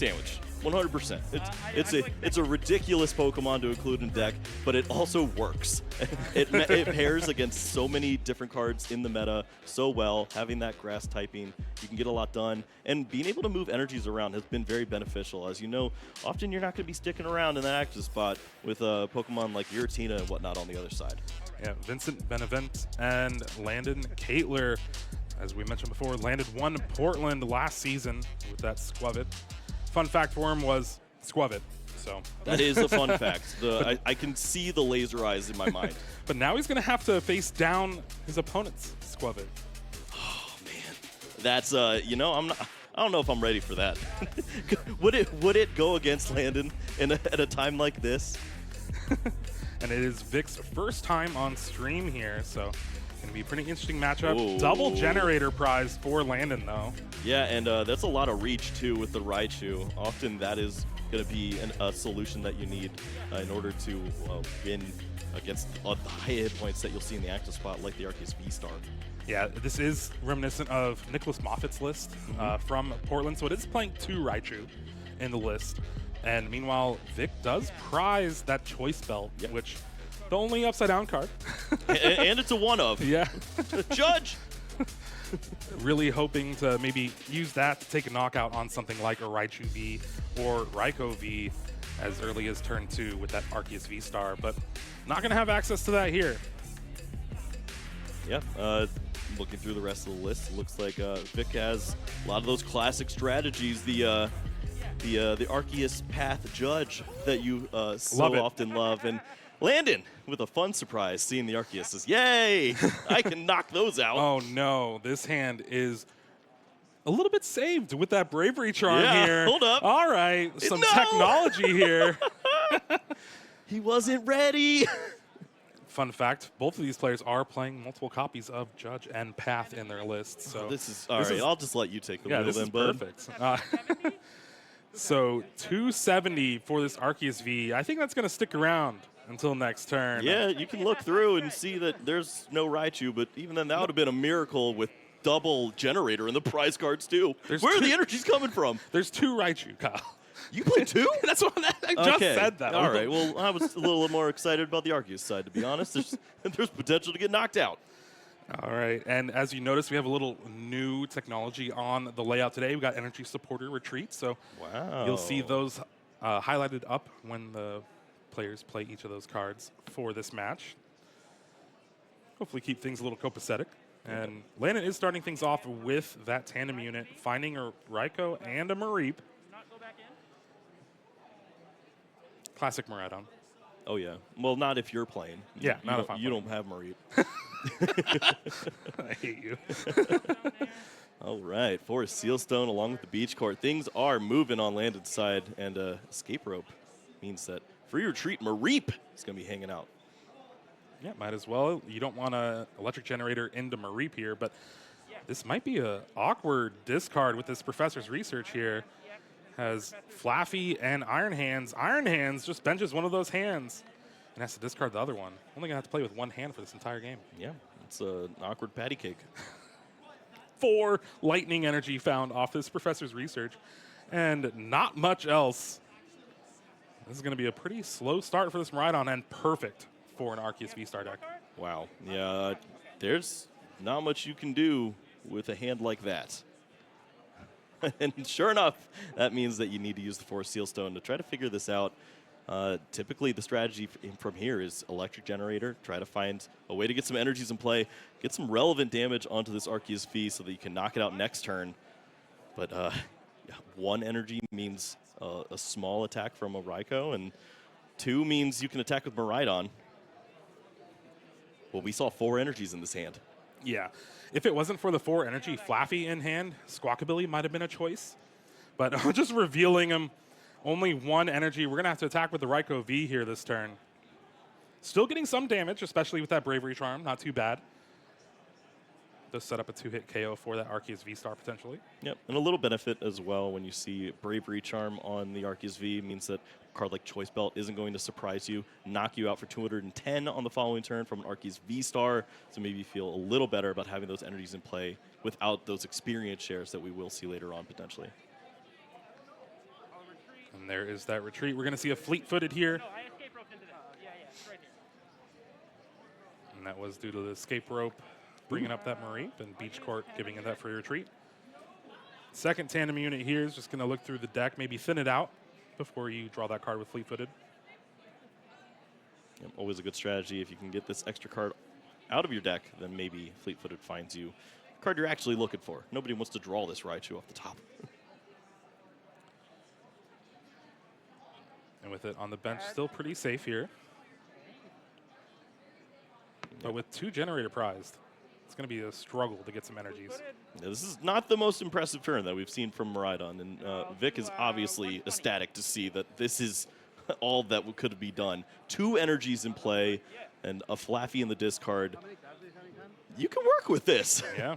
Sandwich, 100%. It's a ridiculous Pokemon to include in deck, but it also works. it pairs against so many different cards in the meta so well. Having that grass typing, you can get a lot done, and being able to move energies around has been very beneficial. As you know, often you're not going to be sticking around in that active spot with Pokemon like Giratina and whatnot on the other side. Yeah, Vincent, Benavent, and Landen, Kaetler, as we mentioned before, landed one Portland last season with that Squavit. Fun fact for him was Squavit. So that is a fun fact. I can see the laser eyes in my mind. But now he's going to have to face down his opponent's Squavit. Oh man, that's you know, I don't know if I'm ready for that. would it go against Landen at a time like this? And it is Vic's first time on stream here, so going to be a pretty interesting matchup. Whoa. Double generator prize for Landen, though. Yeah, and that's a lot of reach, too, with the Raichu. Often that is going to be a solution that you need in order to win against the high hit points that you'll see in the active spot, like the Arceus V-Star. Yeah, this is reminiscent of Nicholas Moffat's list from Portland, so it is playing 2 Raichu in the list. And meanwhile, Vic does prize that Choice Belt, which the only upside-down card. and it's a one-of. Yeah. Judge! Really hoping to maybe use that to take a knockout on something like a Raichu V or Raikou V as early as turn 2 with that Arceus V-Star, but not going to have access to that here. Yeah, looking through the rest of the list, it looks like Vic has a lot of those classic strategies, the Arceus Path Judge that you so often love, and Landen with a fun surprise, seeing the Arceus. Yay! I can knock those out. Oh no, this hand is a little bit saved with that Bravery Charm here. Hold up. All right, some technology here. He wasn't ready. Fun fact, both of these players are playing multiple copies of Judge and Path in their lists. So this is all right. I'll just let you take the wheel then, bud. Perfect. So 270 for this Arceus V. I think that's going to stick around until next turn. Yeah, you can look through and see that there's no Raichu, but even then, that would have been a miracle with double generator in the prize cards, too. Where are the energies coming from? There's 2 Raichu, Kyle. You play 2? That's what I just said that. All right, well, I was a little more excited about the Arceus side, to be honest. There's potential to get knocked out. All right, and as you notice, we have a little new technology on the layout today. We got Energy Supporter Retreat, so you'll see those highlighted up when the players play each of those cards for this match. Hopefully keep things a little copacetic. And Landen is starting things off with that tandem unit, finding a Raikou and a Mareep. Classic Miraidon. Oh, yeah. Well, not if you're playing. Yeah, not if I'm You don't have Mareep. I hate you. All right, for Sealstone along with the Beach Court. Things are moving on Landen's side, and Escape Rope means that Free Retreat Mareep is going to be hanging out. Yeah, might as well. You don't want an Electric Generator into Mareep here, but this might be an awkward discard with this Professor's Research here. Has Flaffy and Iron Hands. Iron Hands just benches one of those hands and has to discard the other one. Only going to have to play with one hand for this entire game. Yeah, it's an awkward patty cake. 4 lightning energy found off this Professor's Research, and not much else. This is going to be a pretty slow start for this Miraidon, and perfect for an Arceus V-Star deck. Wow. Yeah, there's not much you can do with a hand like that. And sure enough, that means that you need to use the Forest Sealstone to try to figure this out. Typically, the strategy from here is Electric Generator. Try to find a way to get some energies in play, get some relevant damage onto this Arceus V so that you can knock it out next turn. But 1 energy means a small attack from a Raikou, and 2 means you can attack with Miraidon. Well, we saw 4 energies in this hand. Yeah. If it wasn't for the 4 energy Flaffy in hand, Squawkabilly might have been a choice. But just revealing him, only 1 energy. We're going to have to attack with the Raikou V here this turn. Still getting some damage, especially with that Bravery Charm. Not too bad. Does set up a 2-hit KO for that Arceus V-Star potentially. Yep, and a little benefit as well when you see Bravery Charm on the Arceus V means that a card like Choice Belt isn't going to surprise you, knock you out for 210 on the following turn from an Arceus V-Star, so maybe you feel a little better about having those energies in play without those experience shares that we will see later on potentially. And there is that retreat. We're going to see a fleet-footed here. No, I escape roped into the. Yeah, it's right here. And that was due to the escape rope bringing up that Mareep, and Beach Court giving it that free retreat. Second tandem unit here is just going to look through the deck, maybe thin it out before you draw that card with fleet-footed. Yep, always a good strategy. If you can get this extra card out of your deck, then maybe fleet-footed finds you the card you're actually looking for. Nobody wants to draw this Raichu off the top. And with it on the bench, still pretty safe here. But with 2 generator prized, it's going to be a struggle to get some energies. Yeah, this is not the most impressive turn that we've seen from Miraidon, and Vic is obviously ecstatic to see that this is all that could be done. 2 energies in play and a Flaffy in the discard. You can work with this. Yeah.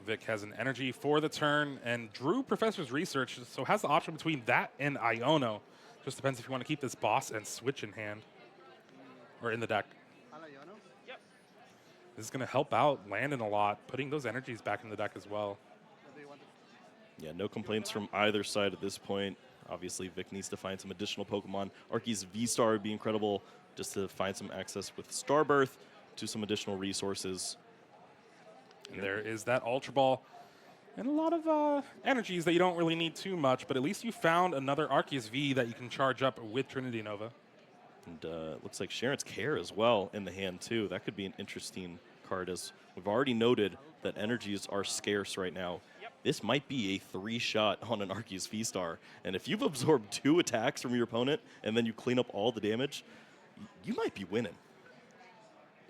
Vic has an energy for the turn and drew Professor's Research, so has the option between that and Iono. Just depends if you want to keep this boss and switch in hand or in the deck. Yep. This is going to help out Landen a lot, putting those energies back in the deck as well. Yeah, no complaints from either side at this point. Obviously, Vic needs to find some additional Pokemon. Arceus V-Star would be incredible just to find some access with Starbirth to some additional resources. And there is that Ultra Ball. And a lot of energies that you don't really need too much, but at least you found another Arceus V that you can charge up with Trinity Nova. And it looks like Sharon's Care as well in the hand, too. That could be an interesting card, as we've already noted that energies are scarce right now. Yep. This might be a 3-shot on an Arceus V-Star. And if you've absorbed 2 attacks from your opponent and then you clean up all the damage, you might be winning.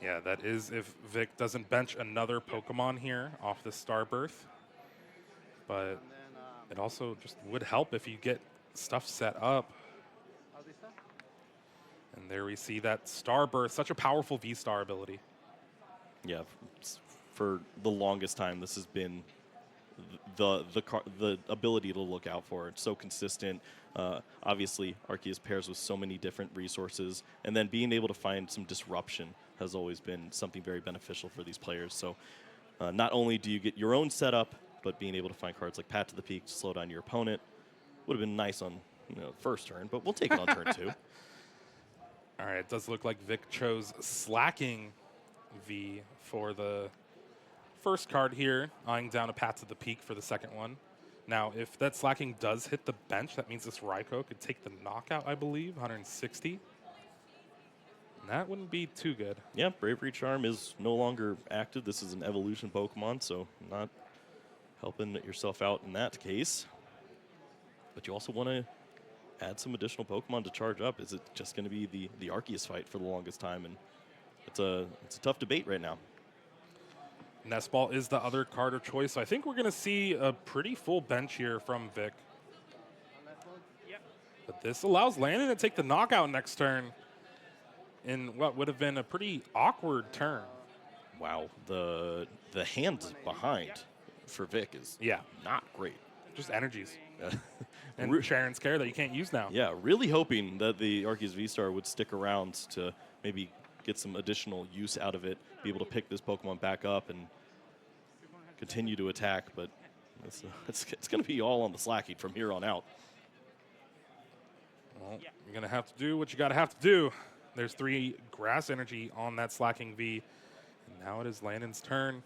Yeah, that is if Vic doesn't bench another Pokemon here off the Starbirth. But it also just would help if you get stuff set up. And there we see that Starbirth, such a powerful V-Star ability. Yeah, for the longest time, this has been the ability to look out for. It's so consistent. Obviously, Arceus pairs with so many different resources, and then being able to find some disruption has always been something very beneficial for these players. So not only do you get your own setup, but being able to find cards like Pat to the Peak to slow down your opponent would have been nice on first turn, but we'll take it on turn 2. All right, it does look like Vic chose Slacking V for the first card here, eyeing down a Pat to the Peak for the second one. Now, if that Slacking does hit the bench, that means this Raikou could take the knockout, I believe, 160. And that wouldn't be too good. Yeah, Bravery Charm is no longer active. This is an evolution Pokemon, so not helping yourself out in that case. But you also want to add some additional Pokemon to charge up. Is it just going to be the Arceus fight for the longest time? And it's a tough debate right now. Nest Ball is the other card of choice. So I think we're going to see a pretty full bench here from Vic. Yep. But this allows Landen to take the knockout next turn in what would have been a pretty awkward turn. Wow, the hand behind for Vic is not great. Just energies. And Sharon's Care that you can't use now. Yeah, really hoping that the Arceus V-Star would stick around to maybe get some additional use out of it, be able to pick this Pokemon back up and continue to attack, but it's going to be all on the Slacking from here on out. Well, you're going to have to do what you got to have to do. There's 3 Grass Energy on that Slacking V, and now it is Landen's turn.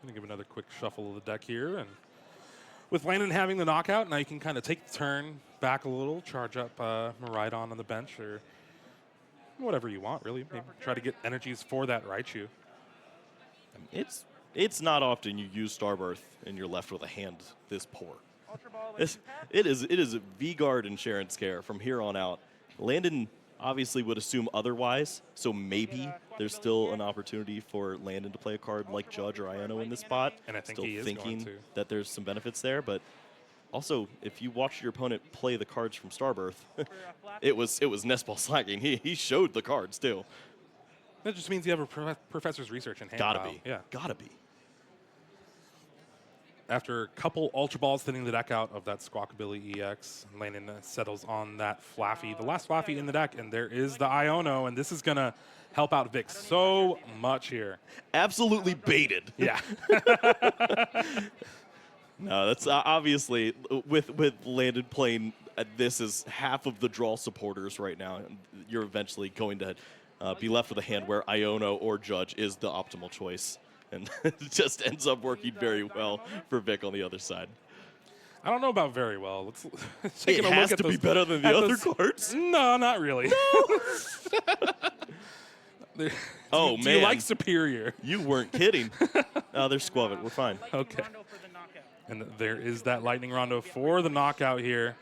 Going to give another quick shuffle of the deck here, and with Landen having the knockout, now you can kind of take the turn back a little, charge up Miraidon on the bench, or whatever you want, really. Maybe try to get energies for that Raichu. I mean, it's not often you use Starbirth and you're left with a hand this poor. Ultra Ball. It is V-Guard and Sharon's Care from here on out. Landen obviously would assume otherwise, so maybe there's still an opportunity for Landen to play a card like Judge or Iono in this spot. And I think still he is thinking going to. that there's some benefits there, but also if you watch your opponent play the cards from Starbirth, it was Nest Ball Slacking. He showed the cards too. That just means you have a Professor's Research in hand. Gotta Kyle. be. Yeah. Gotta be. after a couple Ultra Balls thinning the deck out of that Squawkabilly EX, Landen settles on that Flaffy, the last Flaffy in the deck, and there is the Iono, and this is going to help out Vic so much here. Absolutely baited. Yeah. No, that's obviously with Landen playing. This is half of the draw supporters right now. You're eventually going to be left with a hand where Iono or Judge is the optimal choice, and it just ends up working very well for Vic on the other side. I don't know about very well. Let's It take a has look at to be those, better than the at other those- cards. No, not really. Do you like Superior? You weren't kidding. Oh, there's Squavit. We're fine. Okay. And there is that Lightning Rondo for the knockout here.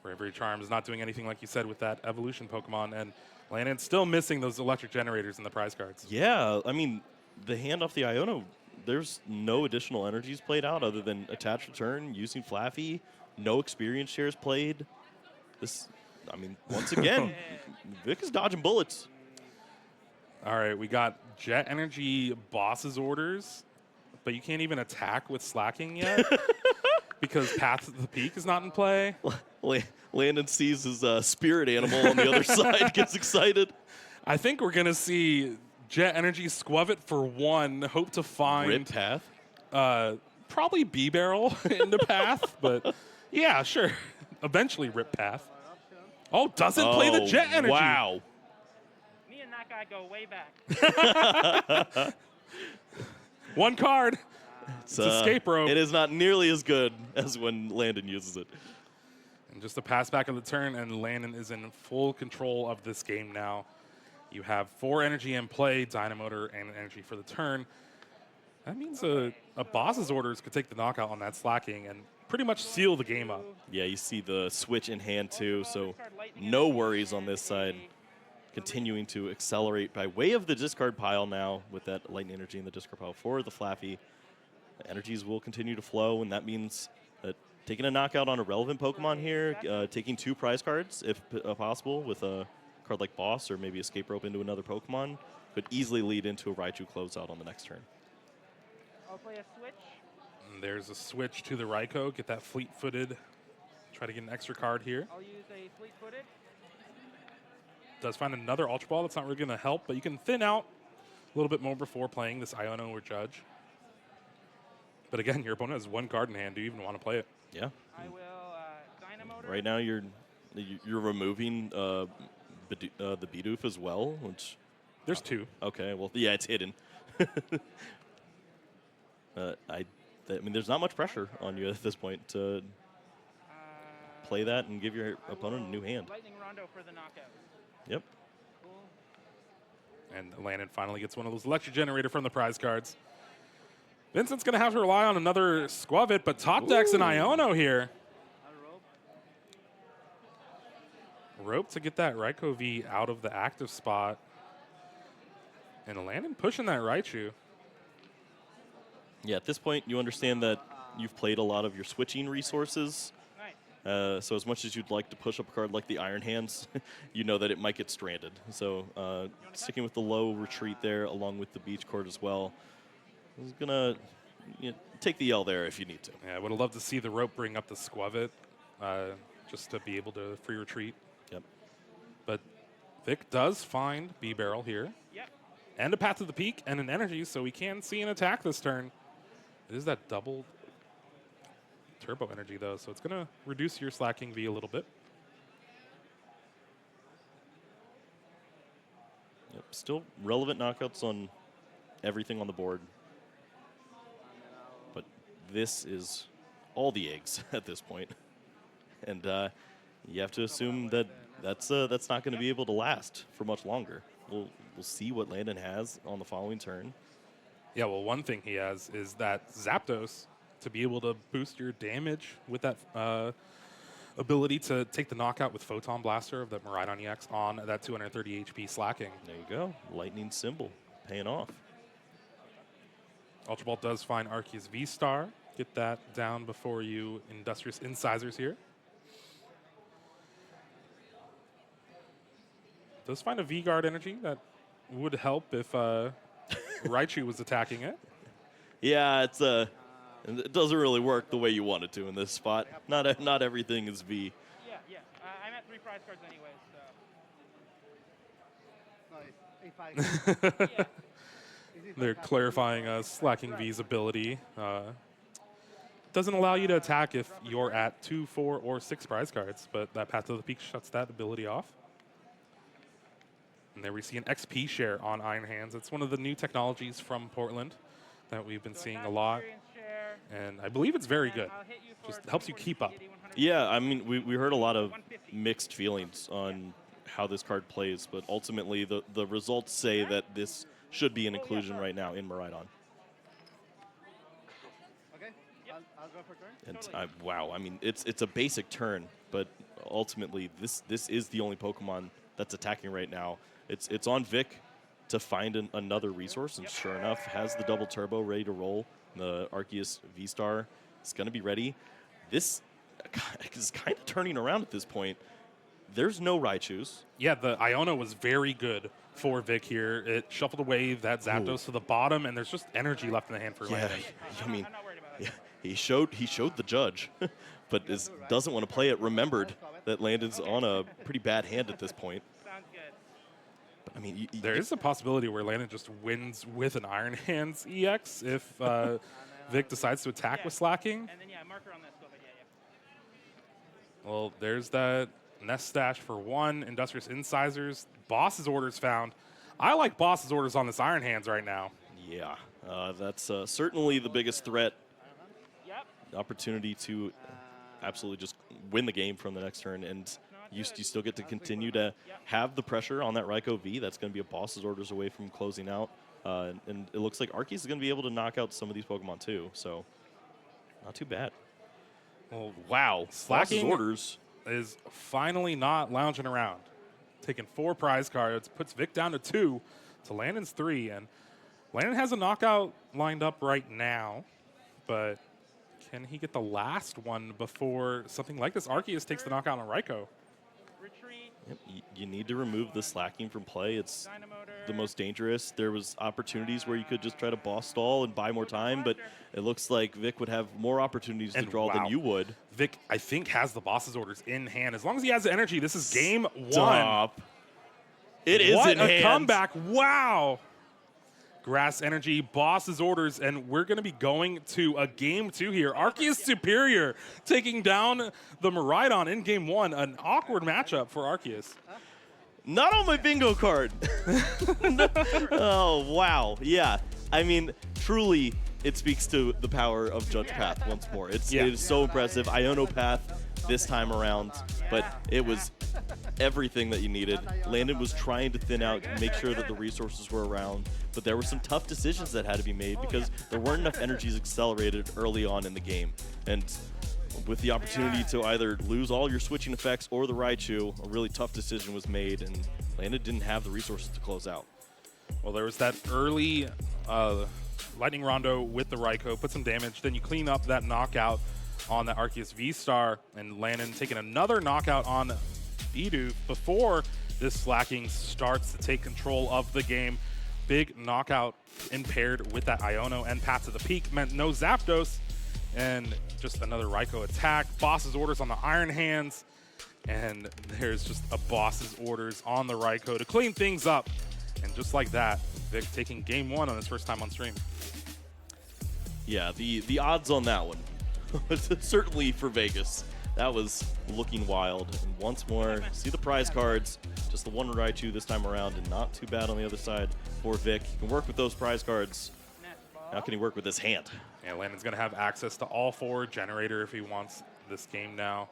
Bravery Charm is not doing anything, like you said, with that evolution Pokemon. And Landen's still missing those electric generators in the prize cards. Yeah, I mean, the hand off the Iono, there's no additional energies played out other than attach return, using Flaffy, no experience shares played. This, I mean, once again, Vic is dodging bullets. All right, we got Jet Energy Boss's orders, but you can't even attack with Slacking yet because Path to the Peak is not in play. Landen sees his spirit animal on the other side, gets excited. I think we're going to see Jet Energy Squavit for one, hope to find Rip Path. probably B-Barrel in the Path, but yeah, sure. Eventually Rip Path. Oh, doesn't play the Jet Energy. Wow. Me and that guy go way back. One card. It's Escape Rope. It is not nearly as good as when Landen uses it. And just a pass back of the turn, and Landen is in full control of this game now. You have 4 energy in play, Dynamotor, and energy for the turn. That means a boss's orders could take the knockout on that Slacking and pretty much seal the game up. Yeah, you see the switch in hand too, so no worries on this side. Continuing to accelerate by way of the discard pile now with that Lightning Energy in the discard pile for the Flaffy. The energies will continue to flow, and that means that taking a knockout on a relevant Pokemon here, taking 2 prize cards if possible with a card like Boss or maybe Escape Rope into another Pokemon could easily lead into a Raichu closeout on the next turn. I'll play a switch. And there's a switch to the Raikou. Get that fleet-footed. Try to get an extra card here. I'll use a fleet-footed. Does find another Ultra Ball. That's not really going to help, but you can thin out a little bit more before playing this Iono or Judge. But again, your opponent has 1 card in hand. Do you even want to play it? Yeah. I will Dynamotor. Right now you're removing the Bidoof as well, which There's 2. okay, well yeah, it's hidden. I mean, there's not much pressure on you at this point to play that and give your opponent a new hand. Lightning Rondo for the knockout. Yep. Cool. And Landen finally gets one of those electric generator from the prize cards. Vincent's going to have to rely on another Squavit, but top deck's an Iono here. Rope to get that Raikou V out of the active spot. And Landen pushing that Raichu. Yeah, at this point, you understand that you've played a lot of your switching resources. Nice. So as much as you'd like to push up a card like the Iron Hands, you know that it might get stranded. So sticking with the low retreat there, along with the beach court as well, is going to take the L there if you need to. Yeah, I would have loved to see the rope bring up the Squavit just to be able to free retreat. Yep. But Vic does find B-Barrel here. Yep. And a Path to the Peak and an energy, so we can see an attack this turn. It is that double turbo energy, though, so it's going to reduce your Slacking V a little bit. Yep. Still relevant knockouts on everything on the board. But this is all the eggs at this point. And you have to assume that that's not going to be able to last for much longer. We'll see what Landen has on the following turn. Yeah, well, one thing he has is that Zapdos to be able to boost your damage with that ability to take the knockout with Photon Blaster of that Miraidon EX on that 230 HP Slacking. There you go. Lightning symbol paying off. Ultra Ball does find Arceus V-Star. Get that down before you Industrious Incisors here. Does find a V-Guard energy that would help if Raichu was attacking it. Yeah, it's And it doesn't really work the way you want it to in this spot. Not everything is V. Yeah, yeah. I'm at 3 prize cards anyways, so. Yeah. They're clarifying slacking V's ability. Doesn't allow you to attack if you're at 2, 4, or 6 prize cards, but that Path to the Peak shuts that ability off. And there we see an XP share on Iron Hands. It's one of the new technologies from Portland that we've been seeing a lot. And I believe it's very good. Just helps you keep up. Yeah, I mean, we heard a lot of mixed feelings on how this card plays, but ultimately the results say that this should be an inclusion right now in Miraidon. I'll go for turn. And wow, I mean, it's a basic turn, but ultimately this is the only Pokemon that's attacking right now. It's on Vic to find another resource, and sure enough, has the double turbo ready to roll. The Arceus V-Star is going to be ready. This is kind of turning around at this point. There's no Raichus. Yeah, the Iono was very good for Vic here. It shuffled away that Zapdos to the bottom, and there's just energy left in the hand for Landen. I mean, yeah, he showed the judge, but doesn't want to play it. Remembered that Landen's on a pretty bad hand at this point. Sounds good. But, I mean, there is a possibility where Landen just wins with an Iron Hands EX if Vic decides to attack with slacking. And then, marker on this. Well, there's that Nest Stash for 1. Industrious Incisors. Boss's Orders found. I like Boss's Orders on this Iron Hands right now. Yeah, that's certainly the biggest threat. Yep. The opportunity to absolutely just win the game from the next turn, and you still get to continue to have the pressure on that Raikou V. That's going to be a Boss's Orders away from closing out. And it looks like Arceus is going to be able to knock out some of these Pokemon too, so not too bad. Well, Wow, Boss's Orders is finally not lounging around. Taking 4 prize cards, puts Vic down to 2 to Landen's 3, and Landen has a knockout lined up right now, but can he get the last one before something like this Arceus takes the knockout on Raikou? Retreat. Yep, you need to remove the slacking from play. It's the most dangerous. There was opportunities where you could just try to boss stall and buy more time, but it looks like Vic would have more opportunities to draw than you would. Vic, I think, has the Boss's Orders in hand. As long as he has the energy, this is game 1. Stop. It is what in a hand. comeback. Wow. Grass Energy, Boss's Orders, and we're going to be going to a game 2 here. Arceus Superior taking down the Miraidon in game 1. An awkward matchup for Arceus. Not on my bingo card. Oh, wow. Yeah. I mean, truly, it speaks to the power of Judge Path once more. It is so impressive. Iono Path this time around, but it was everything that you needed. Landen was trying to thin out and make sure that the resources were around, but there were some tough decisions that had to be made because there weren't enough energies accelerated early on in the game. And with the opportunity to either lose all your switching effects or the Raichu, a really tough decision was made, and Landen didn't have the resources to close out. Well, there was that early Lightning Rondo with the Raikou, put some damage, then you clean up that knockout on the Arceus V-Star, and Landen taking another knockout on Bidoof before this slacking starts to take control of the game. Big knockout impaired with that Iono and Path to the Peak meant no Zapdos, and just another Raikou attack. Boss's Orders on the Iron Hands, and there's just a Boss's Orders on the Raikou to clean things up. And just like that, Vic taking game 1 on his first time on stream. Yeah, the odds on that one, certainly for Vegas, that was looking wild. And once more, see the prize cards, just the one Raichu this time around, and not too bad on the other side for Vic. He can work with those prize cards. How can he work with his hand? Yeah, Landen's going to have access to all 4 generator if he wants this game now,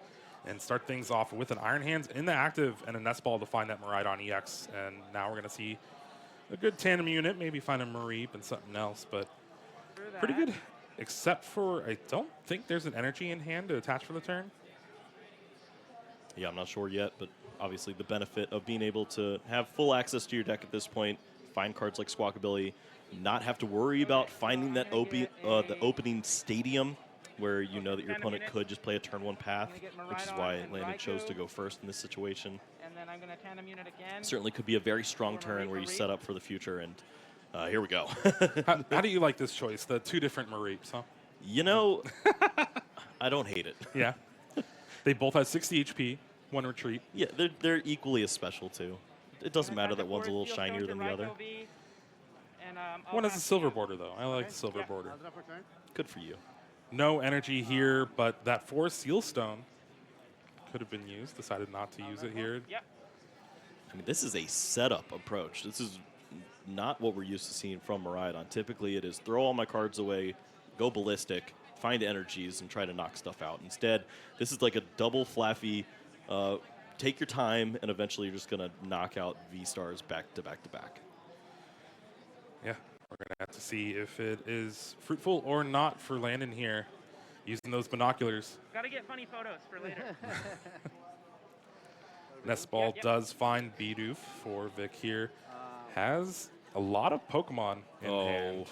and start things off with an Iron Hands in the active and a Nest Ball to find that Miraidon EX. And now we're going to see a good tandem unit, maybe find a Mareep and something else, but pretty good. Except for, I don't think there's an energy in hand to attach for the turn. Yeah, I'm not sure yet, but obviously the benefit of being able to have full access to your deck at this point, find cards like Squawkabilly, not have to worry about finding that the opening stadium where you know that your opponent could just play a turn 1 path, which is why Landen chose to go first in this situation. And then I'm going to tandem unit again. Certainly could be a very strong turn where you set up for the future, and here we go. How do you like this choice, the 2 different Mareeps, huh? You know, I don't hate it. Yeah. They both have 60 HP, 1 retreat. Yeah, they're equally as special, too. It doesn't matter that one's a little shinier than the other. One has a silver border, though. I like the silver border. Good for you. No energy here, but that 4 seal stone could have been used. Decided not to use it here. Yep. I mean, this is a setup approach. This is not what we're used to seeing from Miraidon. Typically, it is throw all my cards away, go ballistic, find energies, and try to knock stuff out. Instead, this is like a double Flaffy, take your time, and eventually you're just going to knock out V-Stars back to back to back. Yeah, we're going to have to see if it is fruitful or not for Landen here, using those binoculars. Got to get funny photos for later. Nestball does find Bidoof for Vic here. Has a lot of Pokemon in hand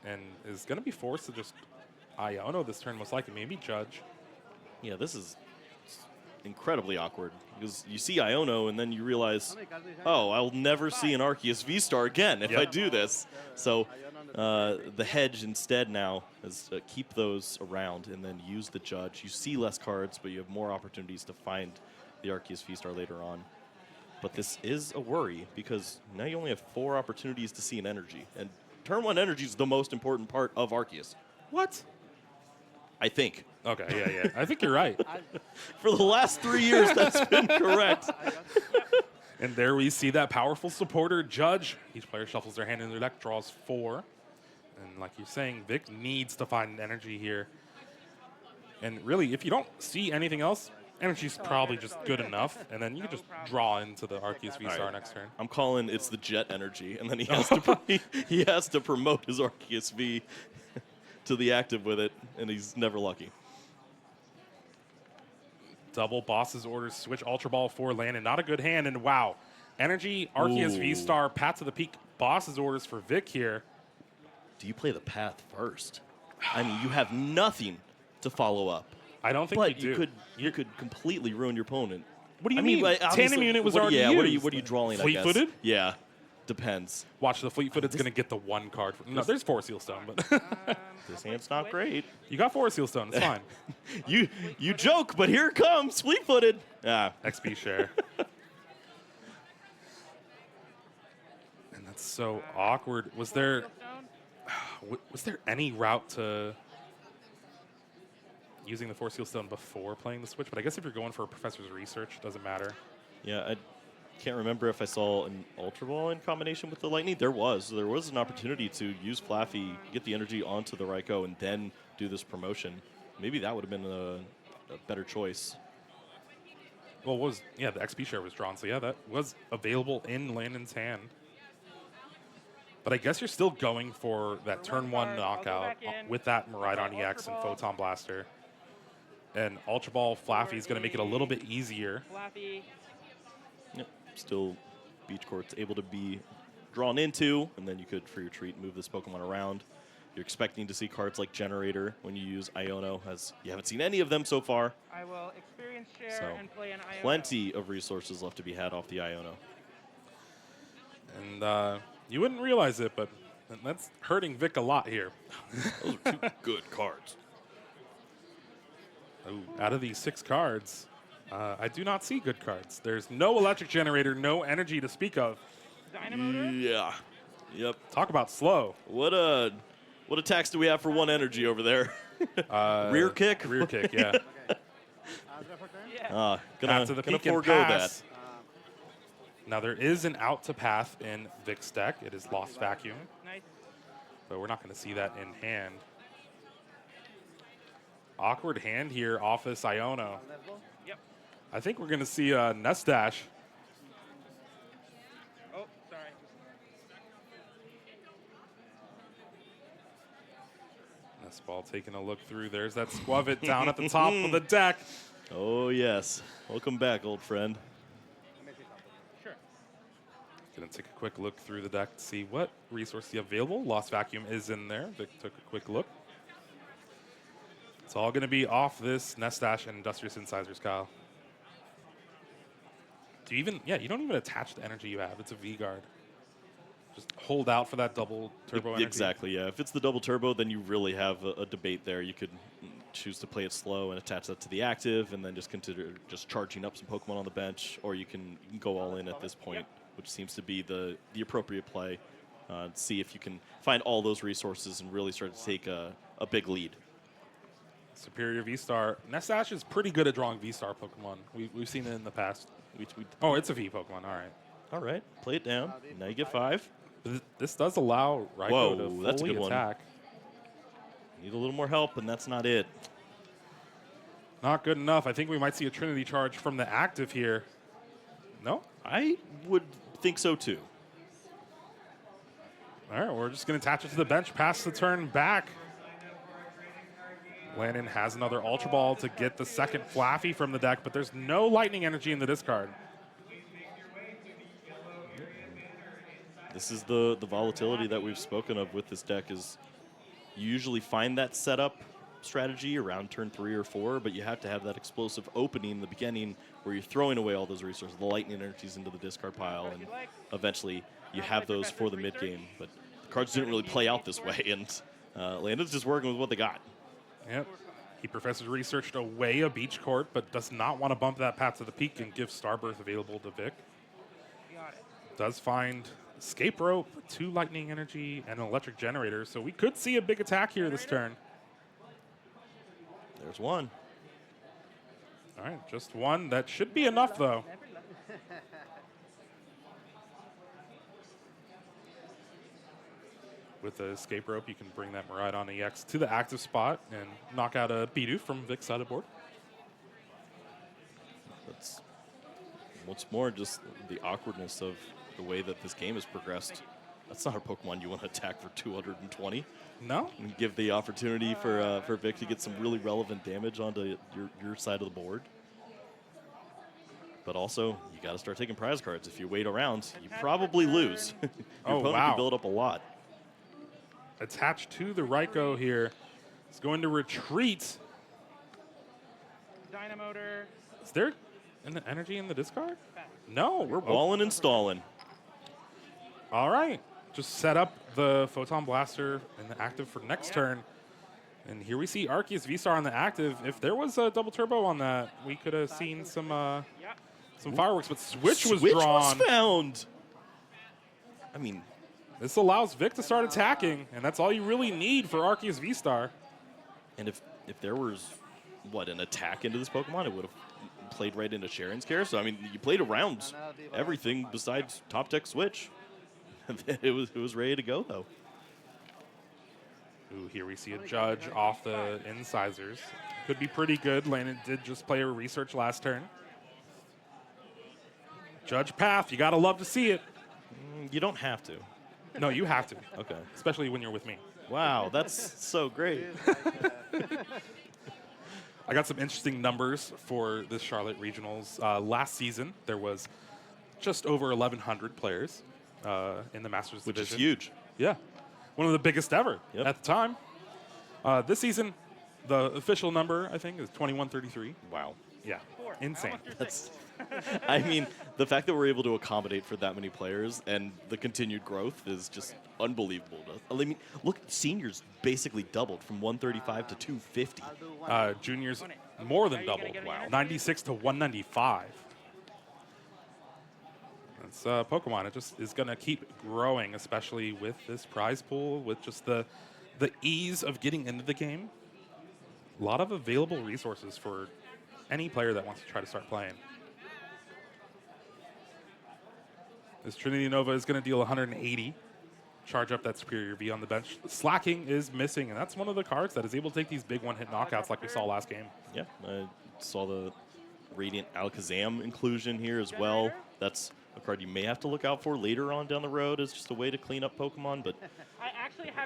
and is going to be forced to just Iono this turn, most likely. Maybe Judge. Yeah, this is incredibly awkward because you see Iono and then you realize, oh, I'll never see an Arceus V-Star again if I do this. So the hedge instead now is keep those around and then use the Judge. You see less cards, but you have more opportunities to find the Arceus V-Star later on. But this is a worry because now you only have 4 opportunities to see an energy. And turn 1 energy is the most important part of Arceus. What? I think. Okay, yeah. I think you're right. For the last 3 years, that's been correct. And there we see that powerful supporter, Judge. Each player shuffles their hand in their deck, draws 4. And like you're saying, Vic needs to find energy here. And really, if you don't see anything else, energy's probably just good enough. And then you can just draw into the Arceus V-Star next turn. I'm calling it's the Jet energy, and then he has to he has to promote his Arceus V to the active with it, and he's never lucky. Double Boss's orders, switch Ultra Ball for Landen. Not a good hand, and wow. Energy, Arceus V-Star, Pat to the Peak, Boss's orders for Vic here. Do you play the path first? I mean, you have nothing to follow up. I don't think but you do. You could completely ruin your opponent. What do you mean? Tandem unit was already used. What are you drawing, I guess? Fleet-footed? Yeah, depends. Watch, the fleet-footed's going to get the 1 card. No, there's 4 Seal Stone, but This hand's not great. you got 4 Seal Stone. It's fine. You joke, but here it comes, fleet-footed. XP share. And that's so awkward. Was there any route to using the 4 Seal Stone before playing the switch? But I guess if you're going for a Professor's Research, it doesn't matter. Yeah, I can't remember if I saw an Ultra Ball in combination with the Lightning. There was an opportunity to use Flaffy, get the energy onto the Raikou, and then do this promotion. Maybe that would have been a better choice. Well, the XP share was drawn, so yeah, that was available in Landen's hand. But I guess you're still going for that turn 1 knockout with that Miraidon EX and Photon Blaster. And Ultra Ball Flaffy is going to make it a little bit easier. Yep. Still, Beach Court's able to be drawn into, and then you could, for your treat, move this Pokemon around. You're expecting to see cards like Generator when you use Iono, as you haven't seen any of them so far. I will experience share So, and play an Iono. plenty of resources left to be had off the Iono. And you wouldn't realize it, but that's hurting Vic a lot here. Those are 2 good cards. Ooh, out of these 6 cards, I do not see good cards. There's no Electric Generator, no energy to speak of. Dynamotor? Yeah. Yep. Talk about slow. What attacks do we have for 1 energy over there? Rear kick? Rear kick, yeah. Gonna to the peak and forego pass. that. Now there is an out to path in Vic's deck. It is Lost Vacuum, Nice. but we're not going to see that in hand. Awkward hand here off this Iono. Yep. I think we're going to see a Nest Dash. Oh, sorry. Nestball taking a look through. There's that Squavit down at the top of the deck. Oh, yes. Welcome back, old friend. Sure. Going to take a quick look through the deck to see what resources you have available. Lost Vacuum is in there. Vic took a quick look. It's all going to be off this Nest Dash and Industrious Incisors, Kyle. Do you even, you don't even attach the energy you have. It's a V-Guard. Just hold out for that double turbo energy. Exactly, yeah. If it's the double turbo, then you really have a debate there. You could choose to play it slow and attach that to the active and then just consider just charging up some Pokemon on the bench, or you can go all in at this point, which seems to be the appropriate play. See if you can find all those resources and really start to take a big lead. Superior V-Star. Nessash is pretty good at drawing V-Star Pokemon. We've seen it in the past. Oh, it's a V Pokemon. All right. All right. Play it down. Now you get 5. This does allow Raikou to fully that's a good attack. Need a little more help, and that's not it. Not good enough. I think we might see a Trinity Charge from the active here. No? I would think so, too. All right, we're just going to attach it to the bench, pass the turn back. Landen has another Ultra Ball to get the second Flaffy from the deck, but there's no Lightning Energy in the discard. This is the volatility that we've spoken of with this deck. Is you usually find that setup strategy around turn 3 or 4, but you have to have that explosive opening in the beginning where you're throwing away all those resources, the lightning energies into the discard pile, and eventually you have those for the mid game. But the cards didn't really play out this way, and Landen's just working with what they got. Yep. He Professor researched away a Beach Court, but does not want to bump that path to the peak and give Starbirth available to Vic. Does find Escape Rope, 2 Lightning Energy, and an Electric Generator, so we could see a big attack here this turn. There's one. All right, just one. That should be enough, though. With the Escape Rope, you can bring that Miraidon EX to the active spot and knock out a Bidoof from Vic's side of the board. That's once more just the awkwardness of the way that this game has progressed. That's not a Pokemon you want to attack for 220. No. And give the opportunity for Vic to get some really relevant damage onto your side of the board. But also, you got to start taking prize cards. If you wait around, you probably lose. Your opponent can build up a lot. Attached to the Raikou here. It's going to retreat. Dynamotor. Is there an energy in the discard? No, we're walling and stalling. All right. Just set up the Photon Blaster in the active for next turn. And here we see Arceus V-Star on the active. If there was a double turbo on that, we could have seen some fireworks, but Switch was drawn. Was found. I mean, this allows Vic to start attacking, and that's all you really need for Arceus V-Star. And if there was, an attack into this Pokemon, it would have played right into Sharon's care. So, I mean, you played around everything besides top deck Switch. It was ready to go, though. Ooh, here we see a Judge off the incisors. Could be pretty good. Landen did just play a research last turn. Judge path, you gotta love to see it. You don't have to. No, you have to. Okay. Especially when you're with me. Wow, that's so great. I got some interesting numbers for this Charlotte Regionals. Last season, there was just over 1,100 players in the Masters Which division. is huge. Yeah. One of the biggest ever Yep. at the time. This season, the official number, I think, is 2,133. Wow. Yeah. Insane. I mean, the fact that we're able to accommodate for that many players and the continued growth is just unbelievable. I mean, look, seniors basically doubled from 135 to 250. Juniors more than doubled. Wow. 96 to 195. That's Pokemon. It just is going to keep growing, especially with this prize pool, with just the ease of getting into the game. A lot of available resources for any player that wants to try to start playing. This Trinity Nova is going to deal 180. Charge up that Superior V on the bench. Slacking is missing, and that's one of the cards that is able to take these big one-hit knockouts like we saw last game. Yeah, I saw the Radiant Alakazam inclusion here as well. That's a card you may have to look out for later on down the road as just a way to clean up Pokemon, but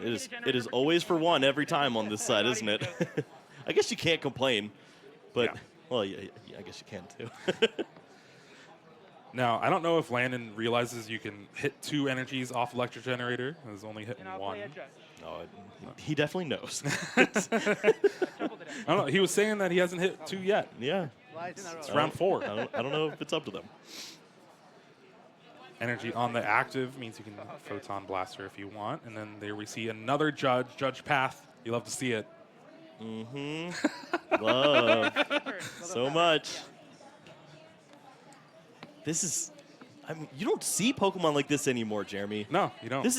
it is always for one every time on this side, isn't it? I guess you can't complain, but, well, yeah, I guess you can too. Now, I don't know if Landen realizes you can hit 2 energies off Electric Generator. He's only hitting 1. No, he definitely knows. I don't know. He was saying that he hasn't hit 2 yet. Yeah. It's round 4. I don't know if it's up to them. Energy on the active means you can Photon Blaster if you want. And then there we see another Judge, Judge Path. You love to see it. Mm-hmm. Love. So much. This is, I mean, you don't see Pokemon like this anymore, Jeremy. No, you don't. This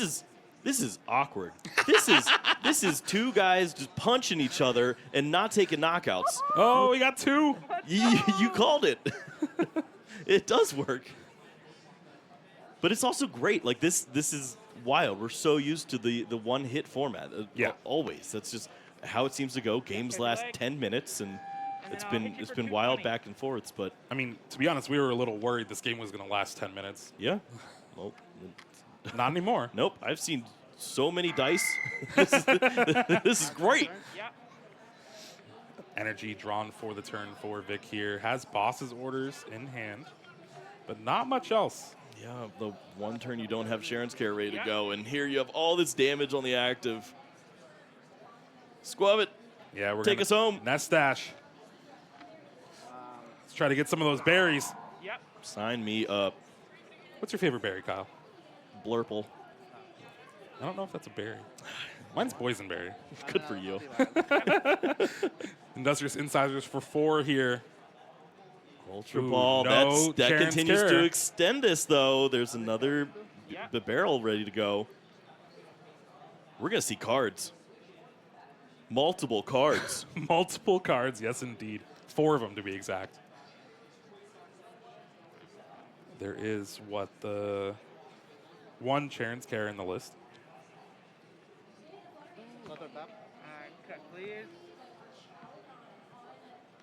is awkward. This is two guys just punching each other and not taking knockouts. Oh, we got two. You called it. It does work. But it's also great. Like this is wild. We're so used to the one hit format. Yeah. Always. That's just how it seems to go. Games last 10 minutes and it's been wild back and forths, but I mean, to be honest, we were a little worried this game was going to last 10 minutes. yeah. Well, Not anymore. nope. I've seen so many dice. This is great. Yep. Energy drawn for the turn for Vic here. Has boss's orders in hand, but not much else. Yeah, the one turn you don't have Sharon's Care ready to go, and here you have all this damage on the active. Squab it. Yeah, we're Take gonna us home. Nest Dash. Let's try to get some of those berries. Yep. Sign me up. What's your favorite berry, Kyle? Blurple. I don't know if that's a berry. Mine's boysenberry. Good for you. Industrious Incisors for 4 here. Ultra Ooh, Ball. no That Sharon's continues Care. to extend this, though. There's another Yep. barrel ready to go. We're going to see cards. Multiple cards. Multiple cards, yes indeed. 4 of them to be exact. There is the one Sharon's Care in the list. Cut, please.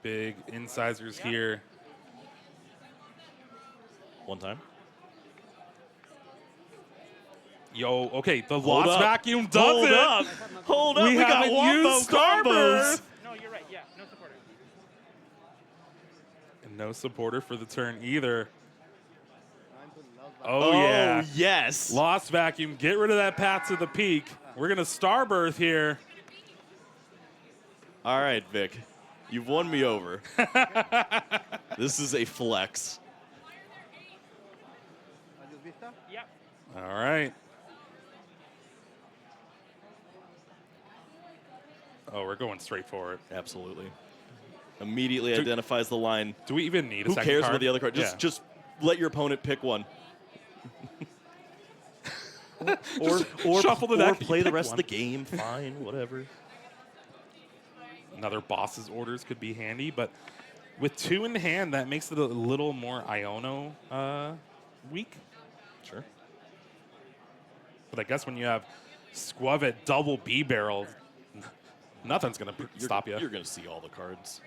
Big incisors here. One time. Yo, okay, the Hold Lost up. Vacuum does Hold it. up. Hold up. We We got haven't wombo used combos. Starburst. No, you're right. Yeah, no supporter. And no supporter for the turn either. Oh, yeah. yes. Lost Vacuum, get rid of that path to the peak. We're going to Starbirth here. All right, Vic. You've won me over. This is a flex. Yep. All right. Oh, we're going straight for it. Absolutely. Immediately identifies the line. Do we even need a Who second cares card? about the other card? Yeah. Just let your opponent pick one. or shuffle the deck, you play the pick rest one. of the game. Fine, whatever. Another boss's orders could be handy, but with 2 in hand, that makes it a little more Iono weak. Sure. But I guess when you have Squavet double B barrel, nothing's going to stop you. You're going to see all the cards.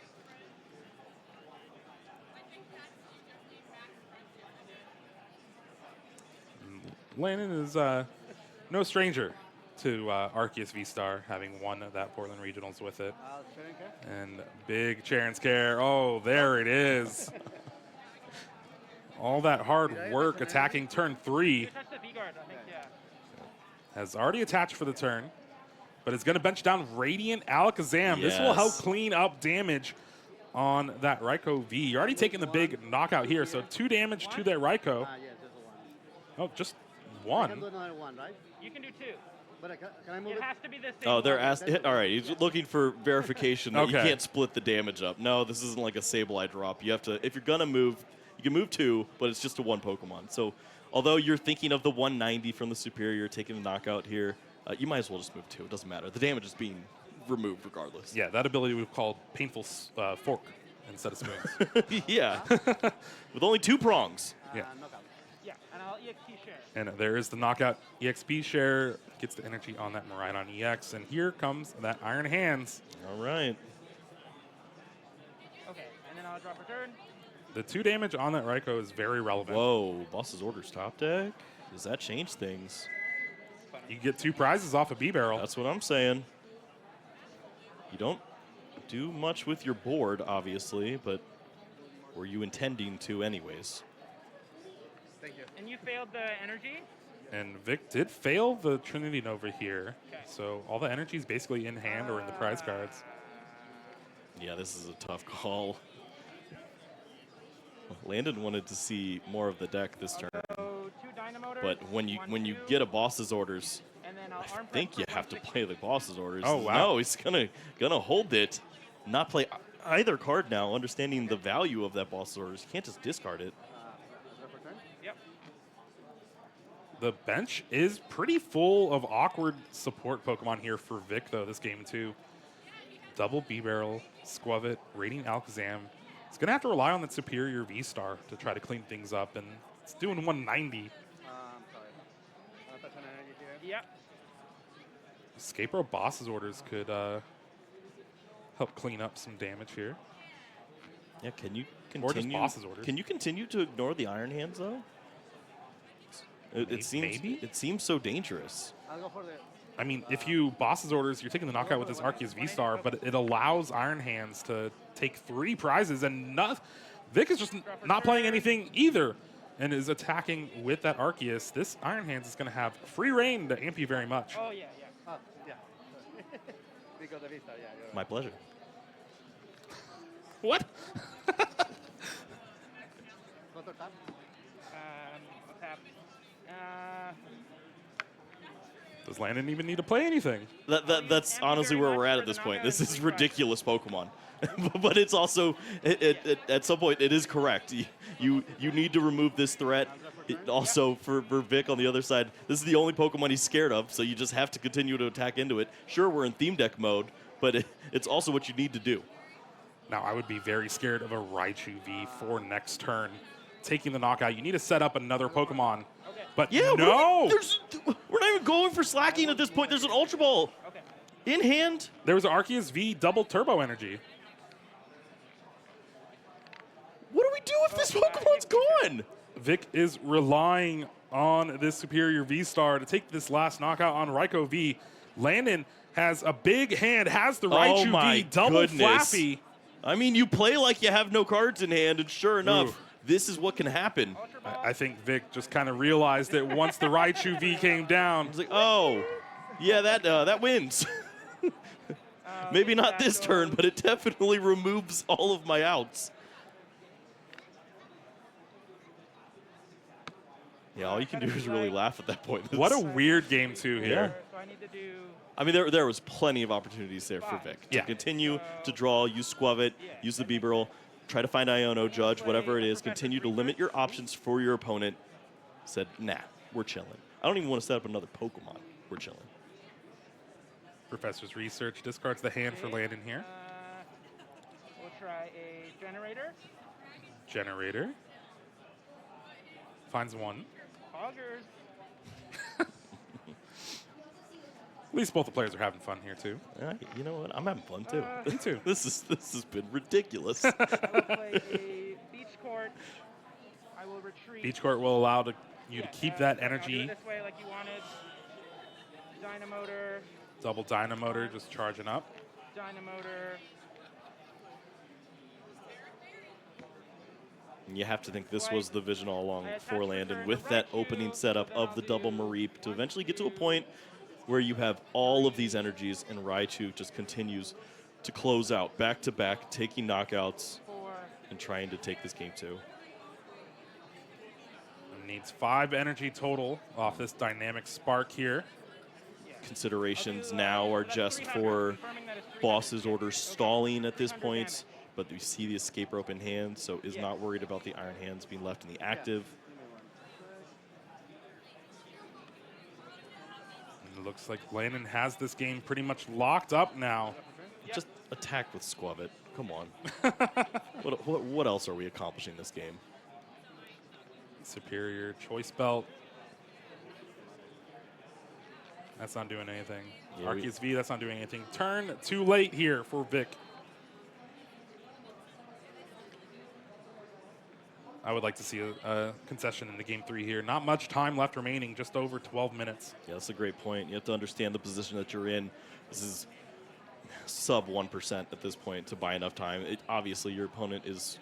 Landen is no stranger to Arceus V-Star, having won that Portland Regionals with it. And big Sharon's Care. Oh, there it is. All that hard work attacking turn 3 You touched the V-guard, I think, yeah. has already attached for the turn, but it's going to bench down Radiant Alakazam. This will help Yes. clean up damage on that Raikou V. You're already taking the big knockout here, so 2 damage to that Raikou. Yes, there's a 1. Oh, just I can do 1. another 1, right? You can do 2. But can I move It it? has to be the same. Oh, they're one. asking. All right, he's looking for verification that you Okay. can't split the damage up. No, this isn't like a Sableye drop. You have to, if you're gonna move, you can move 2, but it's just a 1 Pokemon. So, although you're thinking of the 190 from the Superior, taking the knockout here, you might as well just move 2. It doesn't matter. The damage is being removed regardless. Yeah, that ability we've called Painful Fork instead of Spoons. Yeah. With only 2 prongs. Yeah. Knockout. Yeah, and I'll EXP share. And there is the knockout EXP share. Gets the energy on that Miraidon EX. And here comes that Iron Hands. All right. Okay, and then I'll drop return. The 2 damage on that Raikou is very relevant. Whoa, Boss's Orders top deck? Does that change things? You get 2 prizes off a B-Barrel. That's what I'm saying. You don't do much with your board, obviously, but were you intending to anyways? Thank you. And you failed the energy? And Vic did fail the Trinity Nova here. Okay. So all the energy is basically in hand or in the prize cards. Yeah, this is a tough call. Landen wanted to see more of the deck this turn, So 2 Dynamotors, but when you 1, 2, get a boss's orders, and then I'll I arm think press you for have to 160. play the boss's orders. Oh, wow. No, he's gonna hold it, not play either card now, understanding the value of that boss's orders. You can't just discard it. Yep. The bench is pretty full of awkward support Pokemon here for Vic, though, this game, too. Double B-Barrel, Squavit, Radiant Alakazam. It's going to have to rely on that superior V-Star to try to clean things up, and it's doing 190. Sorry. Touch on energy here. Yep. Escape Row boss's orders could help clean up some damage here. Yeah, can you Or just continue? boss's orders. Can you continue to ignore the Iron Hands though? It seems Maybe? it seems so dangerous. I'll go for the. I mean, if you boss's orders, you're taking the knockout with this Arceus V-Star, but it allows Iron Hands to take 3 prizes, and Vic is just not playing anything either, and is attacking with that Arceus. This Iron Hands is going to have free reign to amp you very much. Oh, yeah, yeah. Oh, yeah. Because of Vista, yeah. You're right. My pleasure. What? Go to tap. Tap. Does Landon even need to play anything? That's honestly where we're at this point. This is ridiculous Pokemon. But it's also, at some point, it is correct. You need to remove this threat. Also, for Vic on the other side, this is the only Pokemon he's scared of, so you just have to continue to attack into it. Sure, we're in theme deck mode, but it's also what you need to do. Now, I would be very scared of a Raichu V for next turn. Taking the knockout, you need to set up another Pokemon. But Yeah, no! we're not even going for slacking at this point. There's an Ultra Ball Okay. in hand. There was an Arceus V double turbo energy. What do we do if this Pokemon's gone? Vic is relying on this superior V-Star to take this last knockout on Raikou V. Landon has a big hand, has the Raichu my V double goodness. flappy. I mean, you play like you have no cards in hand, and sure enough, Ooh. this is what can happen. I think Vic just kind of realized that once the Raichu V came down. It's like, oh, yeah, that wins. Maybe not this turn, but it definitely removes all of my outs. Yeah, all you can do is really laugh at that point. What a weird game two here. So I need to do. I mean, there was plenty of opportunities there for Vic to Yeah. continue to draw, use Squavit, use the B-Barrel, try to find Iono, judge, whatever it is, continue to limit your options for your opponent. Said, nah, we're chilling. I don't even want to set up another Pokemon. We're chilling. Professor's research discards the hand for Landon here. We'll try a generator. Generator. Finds one. Augers. At least both the players are having fun here too. You know what? I'm having fun too. Me too. This has been ridiculous. I will play a beach court. I will retreat. Beach court will allow you to keep that I'll do energy. it this way like you wanted. Dynamotor. Double Dynamotor just charging up. Dynamotor. You have to think this was the vision all along for Landon with that opening setup of the double Mareep to eventually get to a point where you have all of these energies and Raichu just continues to close out back to back, taking knockouts and trying to take this game too. Needs 5 energy total off this dynamic spark here. Considerations now are just for boss's orders stalling at this point, but we see the escape rope in hand, so is not worried about the Iron Hands being left in the active. And it looks like Landon has this game pretty much locked up now. Just attack with Squavit. Come on. what else are we accomplishing this game? Superior choice belt. That's not doing anything. Yeah, Arceus V, that's not doing anything. Turn too late here for Vic. I would like to see a concession in the game 3 here. Not much time left remaining, just over 12 minutes. Yeah, that's a great point. You have to understand the position that you're in. This is sub 1% at this point to buy enough time. Obviously, your opponent is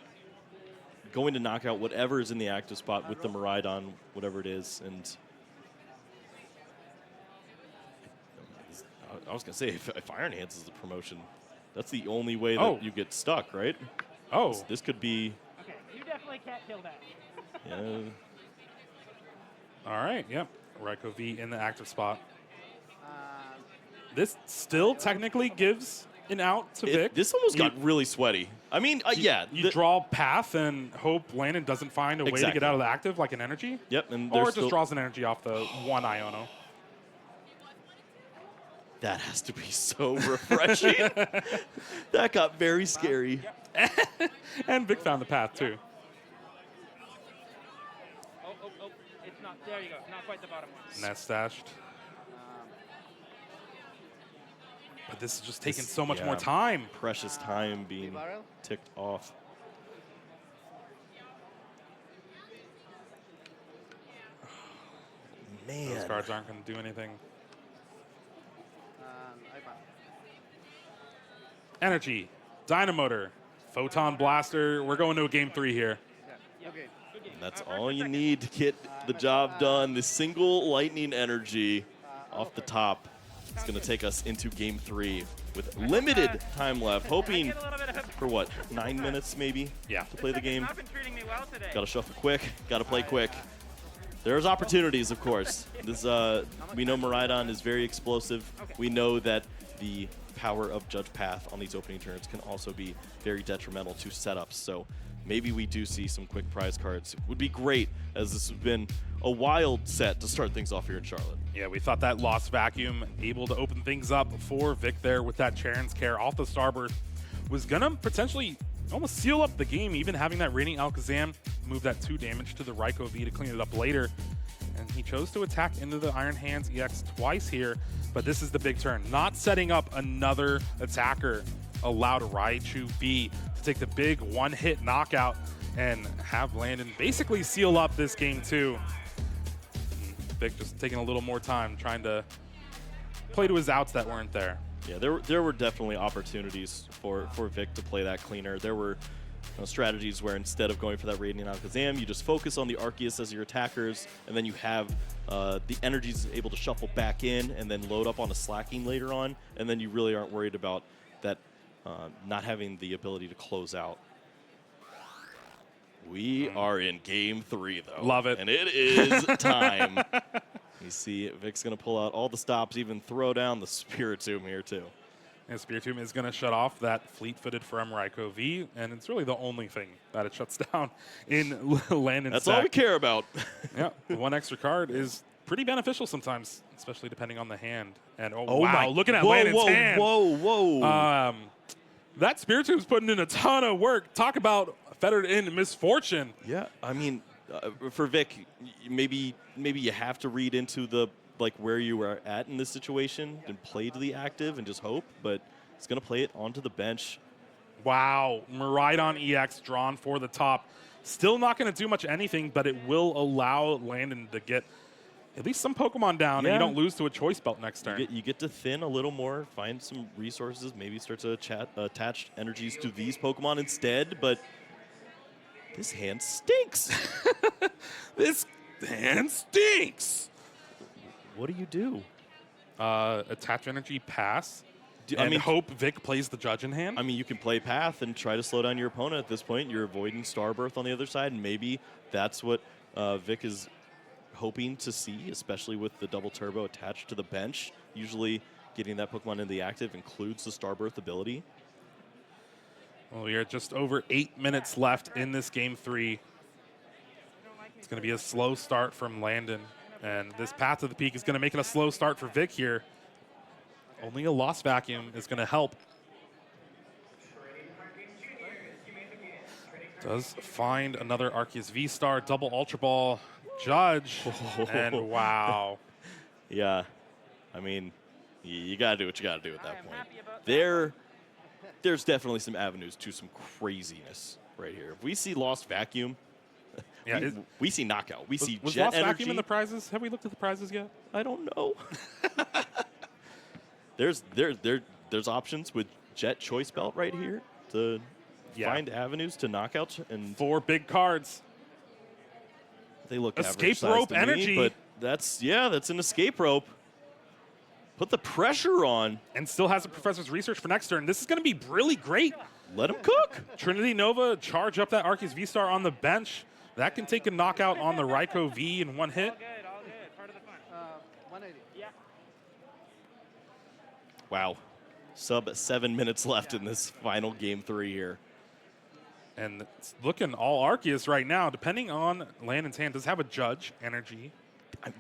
going to knock out whatever is in the active spot with the Miraidon, whatever it is. And I was going to say, if Iron Hands is the promotion, that's the only way that you get stuck, right? Oh. This could be... Okay, you definitely definitely can't kill that. Yeah. All right, yep. Raikou V in the active spot. Um, This still technically gives an out to Vic. This almost got really sweaty. I mean, yeah. You draw path and hope Landen doesn't find a way to Exactly. get out of the active, like an energy. Yep, and Or there's it just still, draws an energy off the one Iono. that has to be so refreshing. That got very scary. And Vic found the path, too. Oh, oh, oh. It's not. There you go. Not quite the bottom one. Nest stashed. But this is just taking so much more yeah. time. Precious time being barrel? ticked off. Man. Those cards aren't going to do anything. I pass. Energy, Dynamotor, Photon Blaster. We're going to a game 3 here. Yeah. Okay. Good game. That's First all and you second. need to get the job done. The single lightning energy off the top. It's going to take us into game 3 with limited time left. Hoping Get a little bit of for what, 9 minutes maybe Yeah. to play the game. Not been treating me well today. Got to shuffle quick. Got to play quick. There's opportunities, of course. This we know Miraidon is very explosive. We know that the power of Judge Path on these opening turns can also be very detrimental to setups. So maybe we do see some quick prize cards. It would be great, as this has been a wild set to start things off here in Charlotte. Yeah, we thought that Lost Vacuum, able to open things up for Vic there with that Charon's Care off the Starburst, was going to potentially almost seal up the game, even having that Radiant Alakazam move that 2 damage to the Raikou V to clean it up later. And he chose to attack into the Iron Hands EX twice here, but this is the big turn. Not setting up another attacker allowed Raichu V to take the big one-hit knockout and have Landen basically seal up this game too. Vic just taking a little more time, trying to play to his outs that weren't there. Yeah, there were definitely opportunities for Vic to play that cleaner. There were strategies where instead of going for that Radiant Alakazam, you just focus on the Arceus as your attackers, and then you have the energies able to shuffle back in and then load up on a Slacking later on, and then you really aren't worried about that not having the ability to close out. We are in game 3, though. Love it. And it is time. You see Vic's going to pull out all the stops, even throw down the Spiritomb here, too. And Spiritomb is going to shut off that fleet-footed from Raikou V, and it's really the only thing that it shuts down in Landen's That's deck. all we care about. Yeah, one extra card is pretty beneficial sometimes, especially depending on the hand. And Oh wow, my! looking at whoa, Landen's whoa, hand. Whoa! That Spiritomb's putting in a ton of work. Talk about fettered in misfortune. Yeah, I mean, for Vic, maybe you have to read into the where you are at in this situation and play to the active and just hope, but it's gonna play it onto the bench. Wow, Miraidon EX drawn for the top. Still not going to do much anything, but it will allow Landen to get at least some Pokemon down, and you don't lose to a Choice Belt next turn. You get to thin a little more, find some resources, maybe start to attach energies to these Pokemon instead, but this hand stinks. This hand stinks. What do you do? Attach energy, pass, and hope Vic plays the Judge in hand. I mean, you can play Path and try to slow down your opponent at this point. You're avoiding Starbirth on the other side, and maybe that's what Vic is hoping to see, especially with the double turbo attached to the bench. Usually getting that Pokemon in the active includes the Starbirth ability. Well, we are just over 8 minutes left in this game 3. It's going to be a slow start from Landen, and this Path to the Peak is going to make it a slow start for Vic here. Only a Lost Vacuum is going to help. Does find another Arceus V-Star, double Ultra Ball, Judge, and wow. Yeah, I mean, you got to do what you got to do at that point. Happy about that. There's definitely some avenues to some craziness right here. If we see Lost Vacuum, Yeah, we see Knockout. We see was Jet Lost Energy. Vacuum in the prizes? Have we looked at the prizes yet? I don't know. There's options with Jet Choice Belt right here to find avenues to knockouts, and 4 big cards. they look Escape average-sized rope to me, energy. but that's an escape rope. Put the pressure on. And still has a Professor's Research for next turn. This is going to be really great let him cook. Trinity Nova charge up that Arceus V-Star on the bench. That can take a knockout on the Raikou V in one hit. All good. Part of the fun. 180. Yeah. Wow. Sub 7 minutes left in this final game 3 here. And it's looking all Arceus right now. Depending on Landen's hand, does have a judge energy.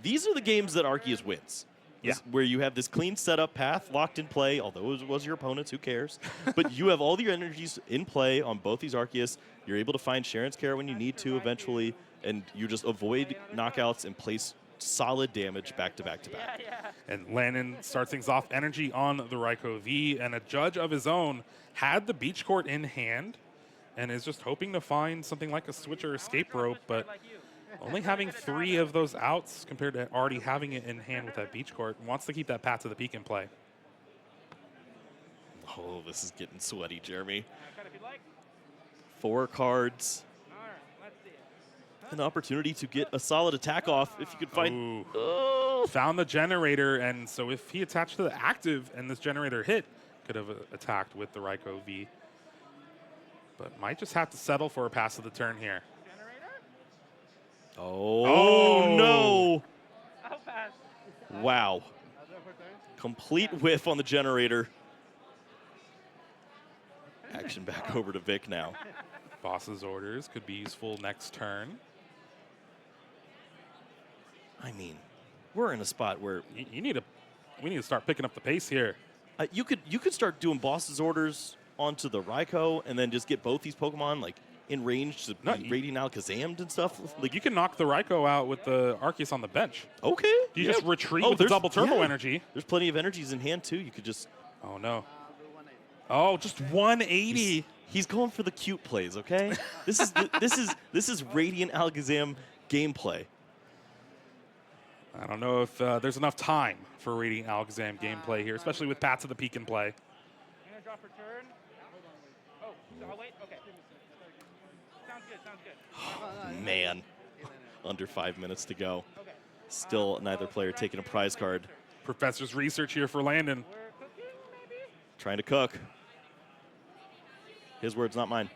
These are the games that Arceus wins. Yeah. Where you have this clean setup path locked in play, although it was your opponent's, who cares? But you have all your energies in play on both these Arceus. You're able to find Sharon's Care when you need to eventually, and you just avoid knockouts and place solid damage back to back to back. And Landen starts things off energy on the Raikou V, and a judge of his own had the beach court in hand and is just hoping to find something like a switch or escape rope, but only having 3 of those outs compared to already having it in hand with that beach court. Wants to keep that path to the peak in play. Oh, this is getting sweaty, Jeremy. Cut if you'd like. 4 cards. All right, let's see it. An opportunity to get a solid attack off if you could find. Ooh. Oh. Found the generator, and so if he attached to the active and this generator hit, could have attacked with the Raikou V. But might just have to settle for a pass of the turn here. Oh, no. I'll pass. Wow. Complete whiff on the generator. Action back over to Vic now. Boss's orders could be useful next turn. I mean, we're in a spot where We need to start picking up the pace here. you could start doing boss's orders onto the Raikou and then just get both these Pokemon like in range to be Radiant Alakazammed and stuff. Like you can knock the Raikou out with the Arceus on the bench. Okay. You just retreat with the there's- double turbo energy. There's plenty of energies in hand too. You could just. Oh no. Oh, just 180. He's going for the cute plays. Okay. this is Radiant Alakazam gameplay. I don't know if there's enough time for Radiant Alakazam gameplay here, especially with Paths of the Peak in play. I'm gonna drop for turn. Oh, so I'll wait. Okay. Sounds good. Man, under 5 minutes to go. Okay. Still neither player taking a prize card. Professor's research here for Landen. We're cooking, maybe. Trying to cook. His words, not mine.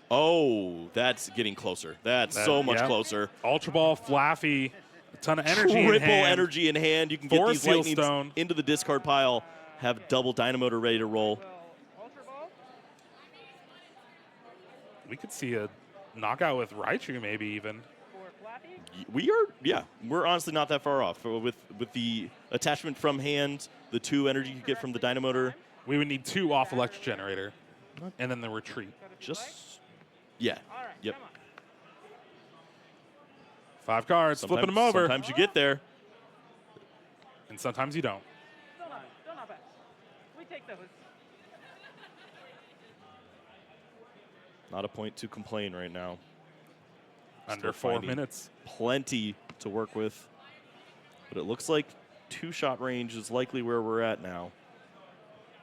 Oh, that's getting closer. That's so much yeah. closer. Ultra Ball, Flaffy, a ton of energy in Triple hand. energy in hand. You can get Force these Seal lightnings Stone. into the discard pile. Have double Dynamotor ready to roll. Well, Ultra Ball. We could see a knockout with Raichu maybe even. For Flappy. We're honestly not that far off. With the attachment from hand, the 2 energy you get from the Dynamotor. We would need 2 off Electric Generator, and then the retreat. Yeah. All right. Yep. Come on. 5 cards, flipping them over. Sometimes you get there. And sometimes you don't. Still not bad. We take those. Not a point to complain right now. Under Still 4 finding minutes. Plenty to work with. But it looks like 2-shot range is likely where we're at now.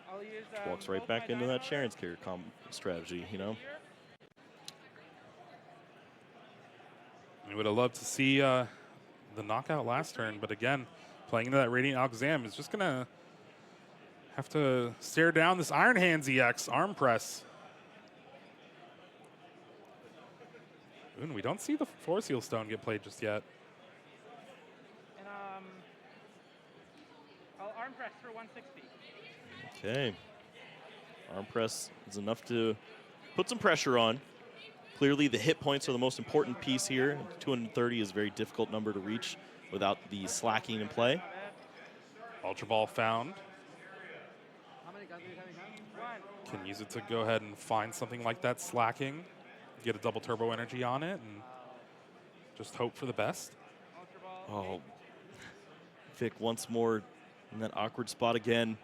I'll use. Walks right both back my into that Dynamo Sharon's Care strategy, you know? here. We would have loved to see the knockout last turn, but again, playing into that Radiant Alakazam is just going to have to stare down this Iron Hands EX arm press. Ooh, and we don't see the Force Seal Stone get played just yet. And I'll arm press for 160. Okay. Arm press is enough to put some pressure on. Clearly, the hit points are the most important piece here. 230 is a very difficult number to reach without the slacking in play. Ultra Ball found. How many guns do you have in hand? One. Can use it to go ahead and find something like that slacking. Get a double turbo energy on it and just hope for the best. Ultra Ball. Oh, Vic once more in that awkward spot again.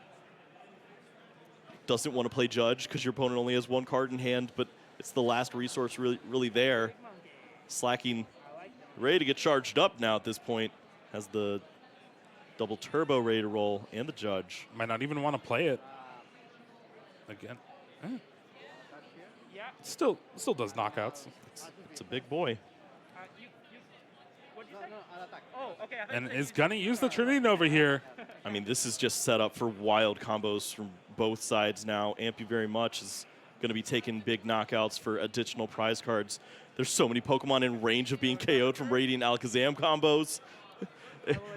Doesn't want to play Judge because your opponent only has 1 card in hand, but it's the last resource really there. Slacking, ready to get charged up now at this point. Has the double turbo ready to roll and the Judge. Might not even want to play it. Again. Yeah. Still does knockouts. It's a big boy. What'd you say? No, I'll attack. Oh, okay. I thought And you said is you- going to use the Trinity Nova here. I mean, this is just set up for wild combos from both sides now. Ampy very much is going to be taking big knockouts for additional prize cards. There's so many Pokemon in range of being KO'd from Radiant Alakazam combos.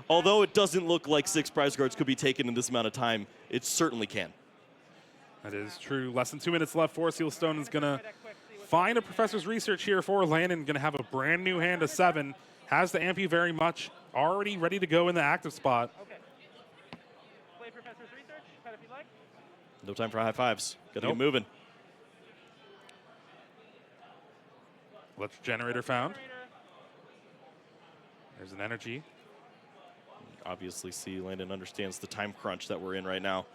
Although it doesn't look like 6 prize cards could be taken in this amount of time, it certainly can. That is true. Less than 2 minutes left. Forest Seal Stone is going to find a Professor's Research here for Landen. Going to have a brand new hand of 7. Has the Ampy very much already ready to go in the active spot. Okay. Play Professor's Research. Cut if you like. No time for high fives. Got to Nope. get moving. Electric Generator found. Generator. There's an energy. Obviously, see, Landen understands the time crunch that we're in right now.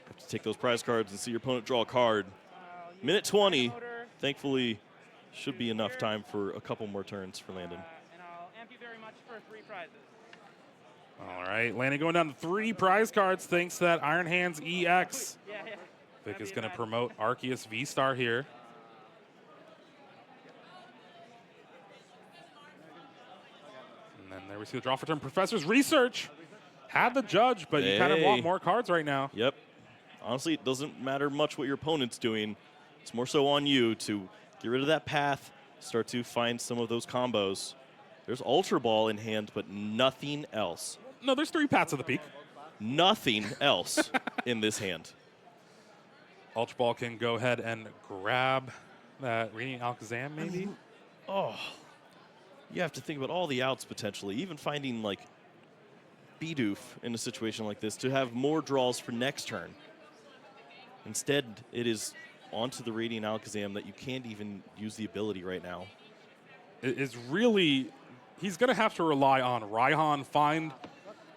Have to take those prize cards and see your opponent draw a card. Minute 20. Motor, Thankfully, should be enough time for a couple more turns for Landen. and I'll amp you very much for 3 prizes. All right, Landen going down to 3 prize cards thanks to that Iron Hands EX. Yeah. Vic is going to promote Arceus V-Star here. And then there we see the draw for turn. Professor's Research had the judge, but you kind of want Hey. more cards right now. Yep. Honestly, it doesn't matter much what your opponent's doing. It's more so on you to get rid of that path, start to find some of those combos. There's Ultra Ball in hand, but nothing else. No, there's 3 Pats of the Peak. Nothing else in this hand. Ultra Ball can go ahead and grab that Radiant Alakazam, maybe? Oh, you have to think about all the outs potentially, even finding like Bidoof in a situation like this to have more draws for next turn. Instead, it is onto the Radiant Alakazam that you can't even use the ability right now. It is really, he's going to have to rely on Raihan, find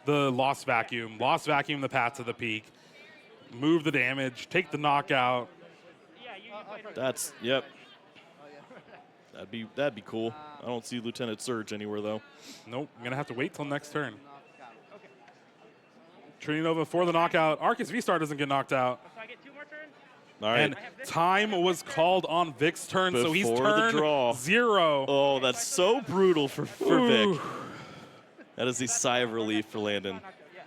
the Lost Vacuum the Pats of the Peak, move the damage, take the knockout. Yeah, you played her. That's, yep. That'd be cool. I don't see Lieutenant Surge anywhere though. Nope, I'm going to have to wait till next turn. Okay. Trinova for the knockout. Arceus V-Star doesn't get knocked out. So I get 2 more turns? All right. And time was called on Vic's turn, so he's Before the turn draw. 0. Oh, that's so brutal for Ooh. Vic. That is a sigh of relief for Landen. Yeah.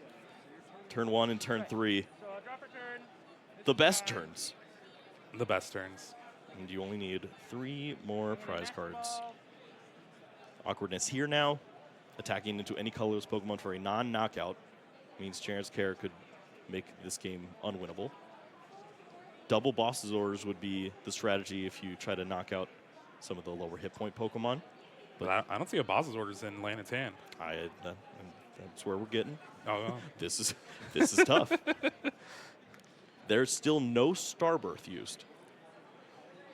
Turn 1 and turn 3. So I'll draw for turn. The best turns. The best turns. And you only need 3 more prize Master cards. Ball. Awkwardness here now. Attacking into any colorless Pokemon for a non-knockout means Charon's Care could make this game unwinnable. Double Boss's Orders would be the strategy if you try to knock out some of the lower hit point Pokemon. But I don't see a boss's orders in Landen's hand. That's where we're getting. Oh, This is tough. There's still no Starbirth used.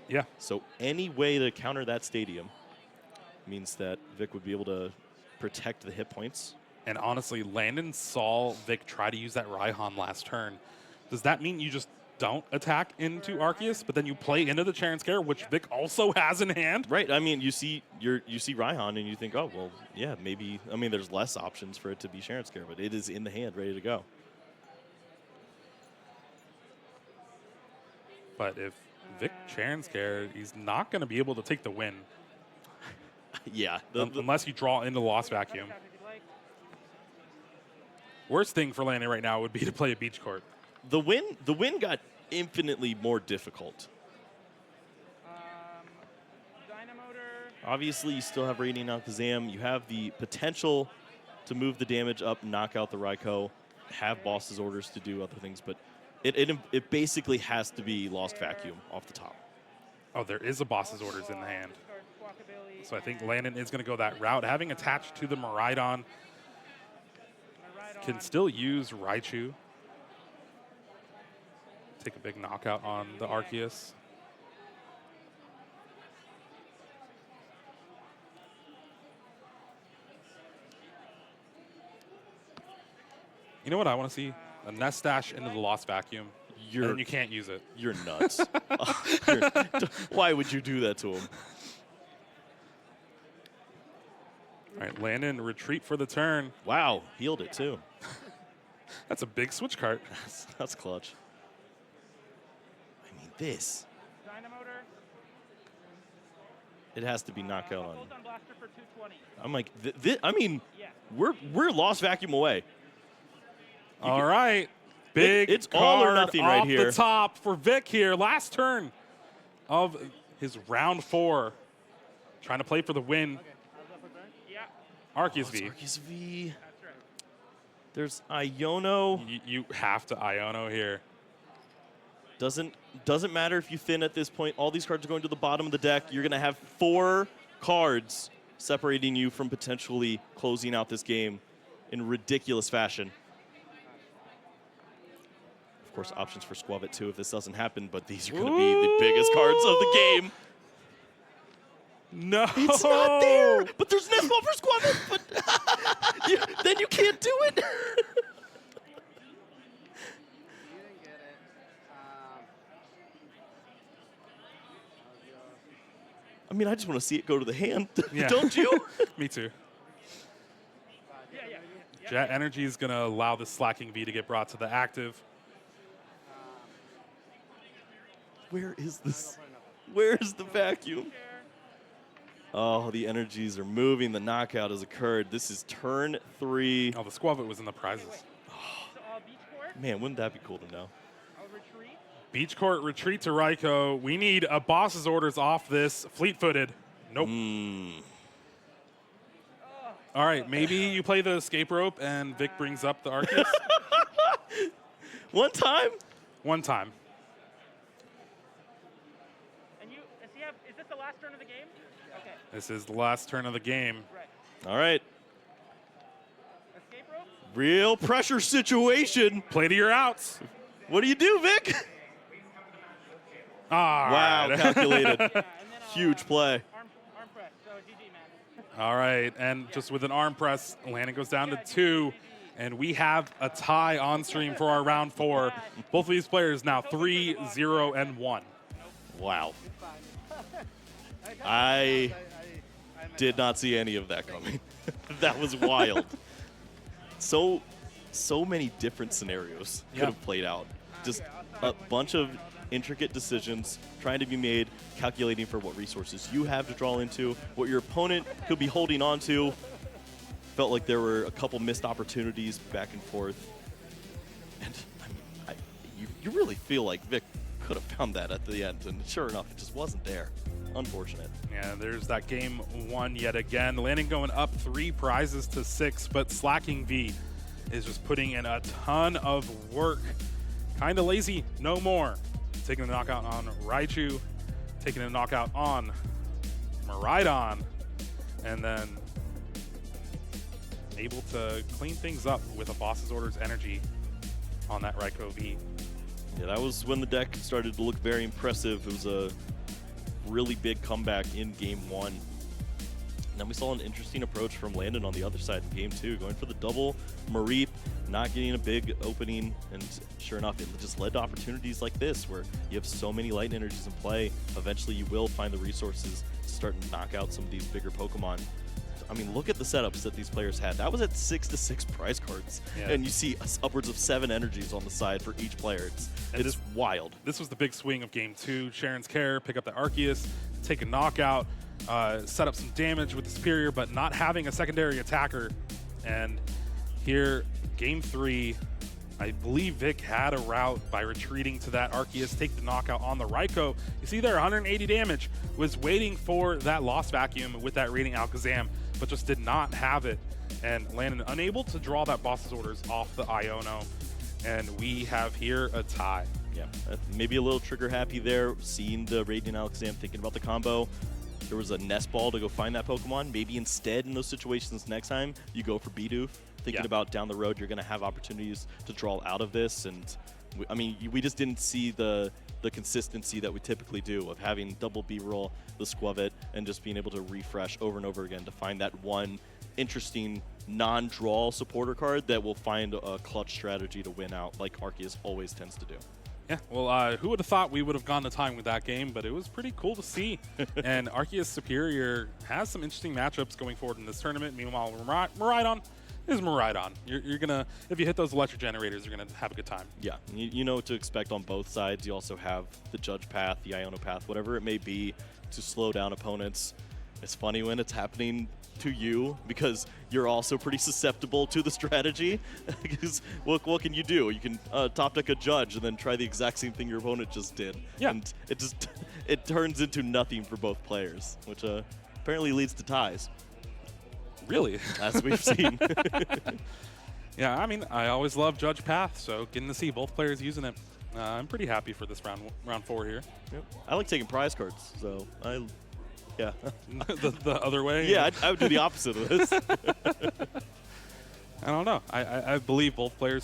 yeah. So any way to counter that stadium means that Vic would be able to protect the hit points. And honestly, Landen saw Vic try to use that Raihan last turn. Does that mean you just don't attack into Arceus, but then you play into the Charon's Care, which Vic also has in hand? Right. I mean, you see Raihan and you think, oh well, yeah, maybe. I mean, there's less options for it to be Charon's Care, but it is in the hand, ready to go. But if Vic Charon's Care, he's not going to be able to take the win Yeah. unless you draw into Lost Vacuum. If you'd like. Worst thing for Landen right now would be to play a Beach Court. The win got infinitely more difficult. Dynamotor. Obviously, you still have Radiant Alakazam. You have the potential to move the damage up, knock out the Raikou, have boss's orders to do other things, but it basically has to be Lost Vacuum off the top. Oh, there is a boss's orders in the hand. Discard Squawkabilly So I think and Landen is going to go that route. Having attached to the Miraidon, can Miraidon. still use Raichu. Take a big knockout on the Arceus. You know what I want to see? A Nest Dash into the Lost Vacuum. And then you can't use it. You're nuts. Why would you do that to him? All right, Landen, retreat for the turn. Wow, healed it too. That's a big switch cart. That's clutch. I mean, this. Dynamotor. It has to be knockout on. Photon Blaster for 220. I'm like, I mean, Yeah. we're Lost Vacuum away. All right. Big it's all or card nothing right off here. the top for Vic here. Last turn of his round 4. Trying to play for the win. Yeah, Arceus V. Arceus V. that's right. There's Iono. You have to Iono here. Doesn't matter if you thin at this point. All these cards are going to the bottom of the deck. You're going to have 4 cards separating you from potentially closing out this game in ridiculous fashion. Of course, options for Squavit too if this doesn't happen, but these are going to be the biggest cards of the game. No. It's not there, but there's Nesball for Squavit, but then you can't do it. You didn't get it. I mean, I just want to see it go to the hand. Yeah. Don't you? Me too. Yeah. Jet Energy is going to allow the Slacking V to get brought to the active. Where is this? Where is the vacuum? Oh, the energies are moving. The knockout has occurred. This is turn 3. Oh, the Squavit was in the prizes. Beach court. Man, wouldn't that be cool to know? I'll retreat. Beach Court retreat to Raikou. We need a boss's orders off this. Fleet-footed. Nope. All right, maybe you play the escape rope and Vic brings up the Arceus. One time? One time. And is this the last turn of the game? Okay, This is the last turn of the game. right. All right. Escape rope? Real pressure situation. Play to your outs. What do you do, Vic? Wow, calculated. Yeah, and then Huge play. arm press. So GG, man. All right, and just with an arm press, Landen goes down to 2, and we have a tie on stream for our round 4. Both of these players now 3, 0, and 1. Wow. I did not see any of that coming. That was wild. So many different scenarios could Yeah. have played out. Just a bunch of intricate decisions trying to be made, calculating for what resources you have to draw into, what your opponent could be holding on to. Felt like there were a couple missed opportunities back and forth. And I mean, you really feel like Vic could have found that at the end, and sure enough, it just wasn't there. Unfortunate. Yeah, there's that game 1 yet again. Landen going up 3 prizes to 6, but Slacking V is just putting in a ton of work. Kind of lazy, no more. Taking a knockout on Raichu, taking a knockout on Miraidon, and then able to clean things up with a boss's orders energy on that Raikou V. Yeah, that was when the deck started to look very impressive. It was a really big comeback in game 1. And then we saw an interesting approach from Landen on the other side in game 2, going for the double Mareep, not getting a big opening, and sure enough, it just led to opportunities like this, where you have so many light energies in play. Eventually, you will find the resources to start to knock out some of these bigger Pokemon. I mean, look at the setups that these players had. That was at 6-6 prize cards, Yeah. and you see upwards of 7 energies on the side for each player. It's wild. This was the big swing of game 2. Sharon's Care, pick up the Arceus, take a knockout, set up some damage with the Superior, but not having a secondary attacker. And here, game 3, I believe Vic had a route by retreating to that Arceus, take the knockout on the Raikou. You see there, 180 damage, was waiting for that Lost Vacuum with that Radiant Alakazam, but just did not have it. And Landen unable to draw that boss's orders off the Iono. And we have here a tie. Yeah, maybe a little trigger happy there, seeing the Radiant Alakazam, thinking about the combo. There was a Nest Ball to go find that Pokemon. Maybe instead in those situations next time, you go for Bidoof, thinking about down the road, you're going to have opportunities to draw out of this. And we just didn't see the consistency that we typically do of having double B-roll, the Squavit, and just being able to refresh over and over again to find that one interesting non-draw supporter card that will find a clutch strategy to win out, like Arceus always tends to do. Yeah, well, who would have thought we would have gone to time with that game, but it was pretty cool to see. And Arceus Superior has some interesting matchups going forward in this tournament. Meanwhile, Miraidon is Miraidon. You're going to, if you hit those electric generators, you're going to have a good time. Yeah, you know what to expect on both sides. You also have the Judge path, the Iono path, whatever it may be, to slow down opponents. It's funny when it's happening to you because you're also pretty susceptible to the strategy. Because what can you do? You can top deck a judge and then try the exact same thing your opponent just did. Yeah. And it turns into nothing for both players, which apparently leads to ties, Really? as we've seen. Yeah, I mean, I always love Judge Path, so getting to see both players using it, I'm pretty happy for this round 4 here. Yep. I like taking prize cards, so yeah. the other way? Yeah, I would do the opposite of this. I don't know. I believe both players